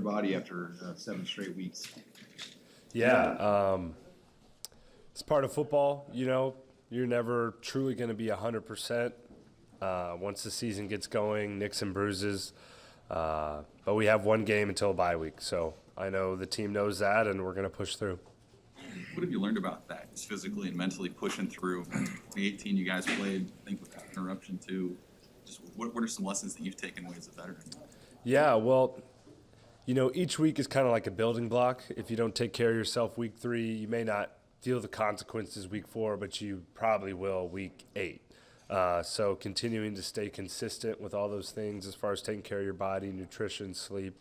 body after 7 straight weeks? Yeah, it's part of football. You're never truly going to be 100%. Once the season gets going, nicks and bruises. But we have one game until a bye week, so I know the team knows that, and we're going to push through. What have you learned about that, just physically and mentally pushing through? The 18 you guys played, I think, without interruption, too. Just what are some lessons that you've taken away as a veteran? Yeah, well, each week is kind of like a building block. If you don't take care of yourself week 3, you may not feel the consequences week 4, but you probably will week 8. So continuing to stay consistent with all those things as far as taking care of your body, nutrition, sleep,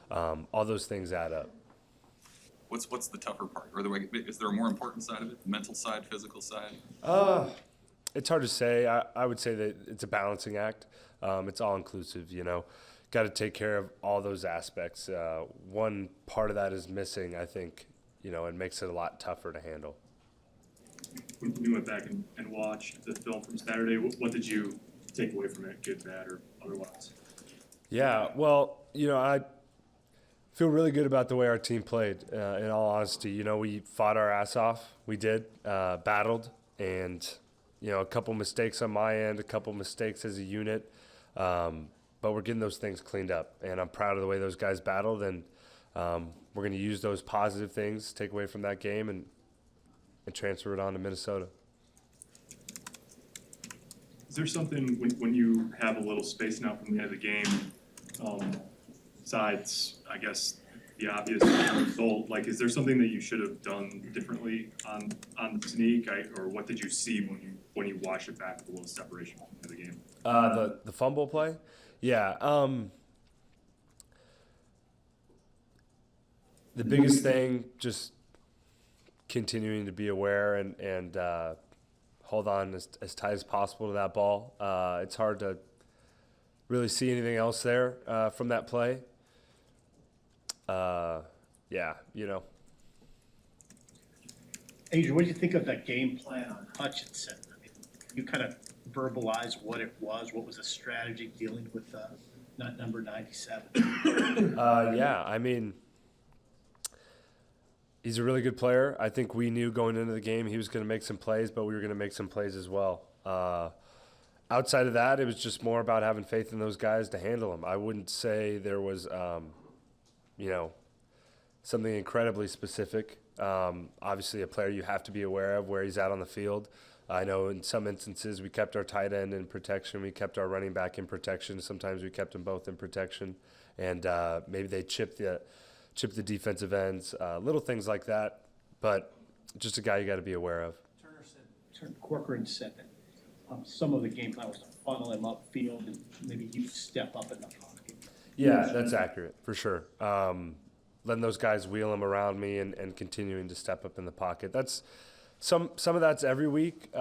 all those things add up. What's the tougher part? Or is there a more important side of it? The mental side, physical side? It's hard to say. I would say that it's a balancing act. It's all inclusive, Got to take care of all those aspects. One part of that is missing, I think, it makes it a lot tougher to handle. When you went back and watched the film from Saturday, what did you take away from it, good, bad, or otherwise? Yeah, well, I feel really good about the way our team played, in all honesty. We fought our ass off. We did, battled, and, a couple mistakes on my end, a couple mistakes as a unit. But we're getting those things cleaned up, and I'm proud of the way those guys battled, and we're going to use those positive things, take away from that game, and transfer it on to Minnesota. Is there something when you have a little space now from the end of the game, besides, I guess, the obvious result, is there something that you should have done differently on the sneak, or what did you see when you watched it back with a little separation from the game? The fumble play? Yeah. The biggest thing, just continuing to be aware and hold on as tight as possible to that ball. It's hard to really see anything else there from that play. Yeah. Adrian, what do you think of that game plan on Hutchinson? I mean, you kind of verbalize what it was. What was the strategy dealing with not number 97? Yeah, I mean, he's a really good player. I think we knew going into the game he was going to make some plays, but we were going to make some plays as well. Outside of that, it was just more about having faith in those guys to handle them. I wouldn't say there was, something incredibly specific. Obviously, a player you have to be aware of where he's at on the field. I know in some instances we kept our tight end in protection. We kept our running back in protection. Sometimes we kept them both in protection. And maybe they chipped the defensive ends, little things like that. But just a guy you got to be aware of. Corcoran said that some of the game plan was to funnel him upfield and maybe you step up in the pocket. Yeah, that's accurate for sure. Letting those guys wheel him around me and continuing to step up in the pocket. That's some of that's every week.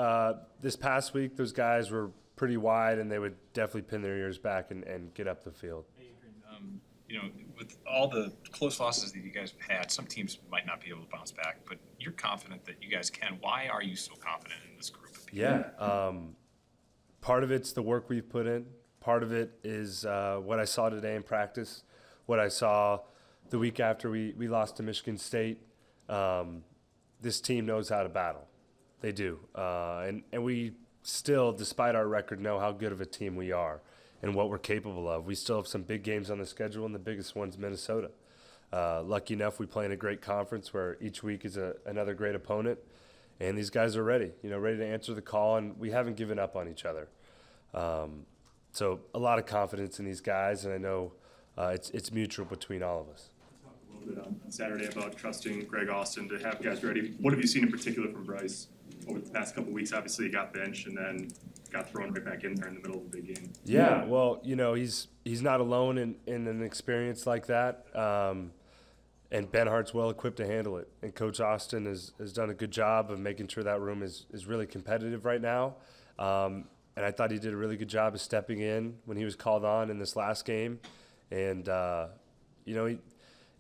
This past week, those guys were pretty wide, and they would definitely pin their ears back and get up the field. With all the close losses that you guys have had, some teams might not be able to bounce back, but you're confident that you guys can. Why are you so confident in this group of people? Yeah, part of it's the work we've put in. Part of it is what I saw today in practice, what I saw the week after we lost to Michigan State. This team knows how to battle. They do. And we still, despite our record, know how good of a team we are and what we're capable of. We still have some big games on the schedule, and the biggest one's Minnesota. Lucky enough, we play in a great conference where each week is another great opponent, and these guys are ready, ready to answer the call, and we haven't given up on each other. So a lot of confidence in these guys, and I know it's mutual between all of us. Talk a little bit on Saturday about trusting Greg Austin to have guys ready. What have you seen in particular from Bryce over the past couple of weeks? Obviously, he got benched and then got thrown right back in there in the middle of a big game. Yeah, well, he's not alone in an experience like that, and Ben Hart's well equipped to handle it. And Coach Austin has done a good job of making sure that room is really competitive right now. And I thought he did a really good job of stepping in when he was called on in this last game. And,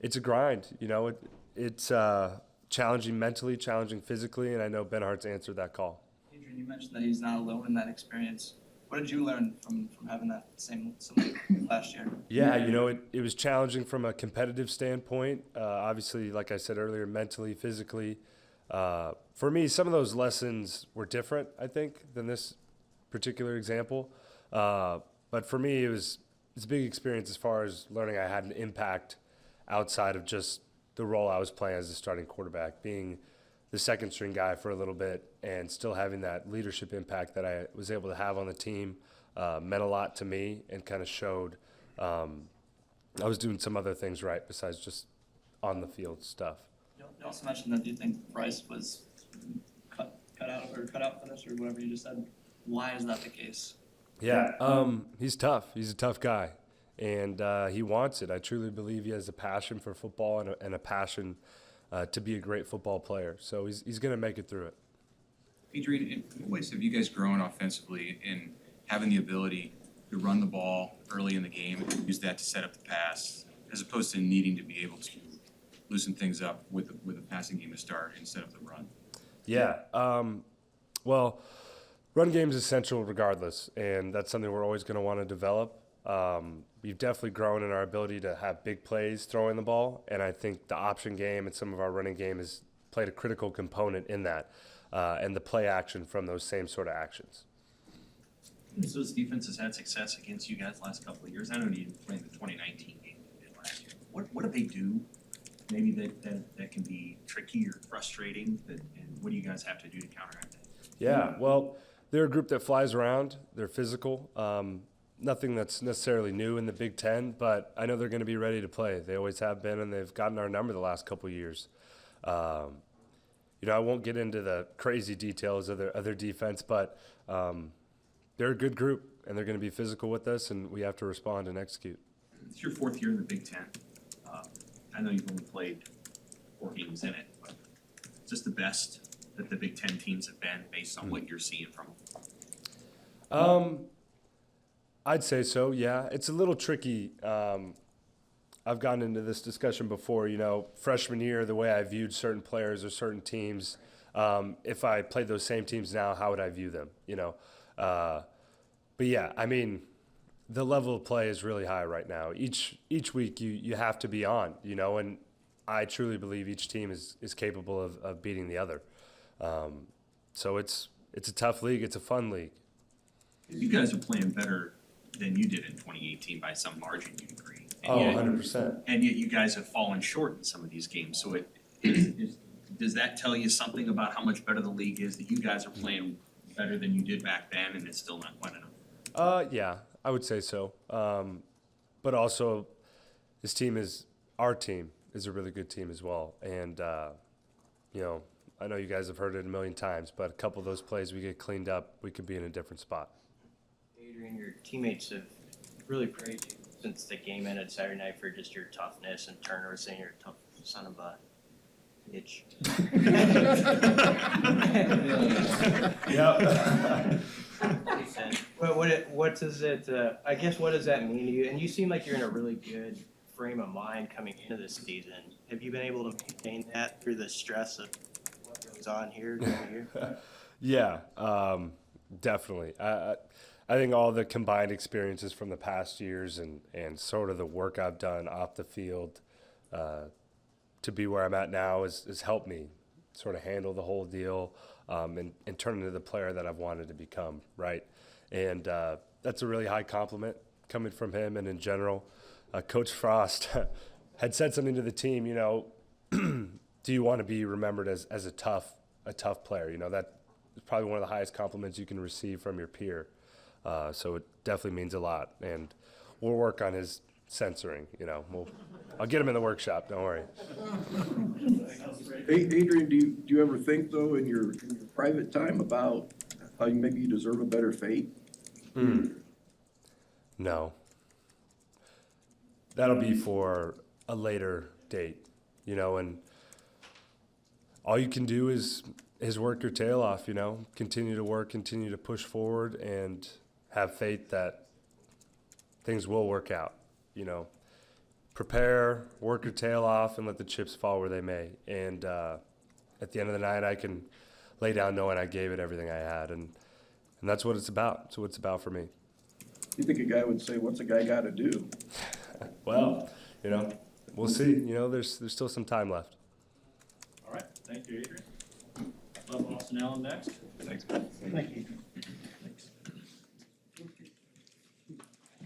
it's a grind. It's challenging mentally, challenging physically, and I know Ben Hart's answered that call. Adrian, you mentioned that he's not alone in that experience. What did you learn from having that same last year? Yeah, it was challenging from a competitive standpoint. Obviously, like I said earlier, mentally, physically. For me, some of those lessons were different, I think, than this particular example. But for me, it's a big experience as far as learning I had an impact outside of just the role I was playing as a starting quarterback, being the second string guy for a little bit and still having that leadership impact that I was able to have on the team meant a lot to me and kind of showed I was doing some other things right besides just on the field stuff. You also mentioned that you think Bryce was cut out for this or whatever you just said. Why is that the case? Yeah, he's tough. He's a tough guy, and he wants it. I truly believe he has a passion for football and a passion to be a great football player. So he's going to make it through it. Adrian, in what ways have you guys grown offensively in having the ability to run the ball early in the game and use that to set up the pass, as opposed to needing to be able to loosen things up with the passing game to start and set up the run? Yeah. Well, run game is essential regardless, and that's something we're always going to want to develop. We've definitely grown in our ability to have big plays throwing the ball, and I think the option game and some of our running game has played a critical component in that, and the play action from those same sort of actions. So this defense has had success against you guys the last couple of years. I know you didn't play in the 2019 game you did last year. What do they do? Maybe that can be tricky or frustrating, and what do you guys have to do to counteract that? Yeah, well, they're a group that flies around. They're physical. Nothing that's necessarily new in the Big Ten, but I know they're going to be ready to play. They always have been, and they've gotten our number the last couple of years. I won't get into the crazy details of their defense, but they're a good group, and they're going to be physical with us, and we have to respond and execute. It's your fourth year in the Big Ten. I know you've only played 4 games in it, but is this the best that the Big Ten teams have been based on what you're seeing from them? I'd say so, yeah. It's a little tricky. I've gotten into this discussion before, freshman year, the way I viewed certain players or certain teams. If I played those same teams now, how would I view them, But yeah, I mean, the level of play is really high right now. Each week you have to be on, and I truly believe each team is capable of beating the other. So it's a tough league. It's a fun league. You guys are playing better than you did in 2018 by some margin, you'd agree. And yet, 100%. And yet you guys have fallen short in some of these games. So does that tell you something about how much better the league is, that you guys are playing better than you did back then and it's still not quite enough? Yeah, I would say so. But also, our team is a really good team as well. And, I know you guys have heard it a million times, but a couple of those plays we get cleaned up, we could be in a different spot. Adrian, your teammates have really praised you since the game ended Saturday night for just your toughness and Turner saying you're a tough son of a bitch. Yeah. What does it? I guess what does that mean to you? And you seem like you're in a really good frame of mind coming into this season. Have you been able to maintain that through the stress of what goes on here during the year? Yeah, definitely. I think all the combined experiences from the past years and sort of the work I've done off the field to be where I'm at now has helped me sort of handle the whole deal and turn into the player that I've wanted to become, right? And that's a really high compliment coming from him and in general. Coach Frost had said something to the team, do you want to be remembered as a tough player? That is probably one of the highest compliments you can receive from your peer. So it definitely means a lot. And we'll work on his censoring, I'll get him in the workshop, don't worry. Hey, Adrian, do you ever think, though, in your private time about how maybe you deserve a better fate? No. That'll be for a later date, and all you can do is work your tail off, continue to work, continue to push forward, and have faith that things will work out, Prepare, work your tail off, and let the chips fall where they may. And at the end of the night, I can lay down knowing I gave it everything I had. And And that's what it's about. That's what it's about for me. You think a guy would say, what's a guy gotta do? Well, you know, we'll see. You know, there's still some time left. All right, thank you, Adrian. Love Austin Allen next. Thanks. Thank you.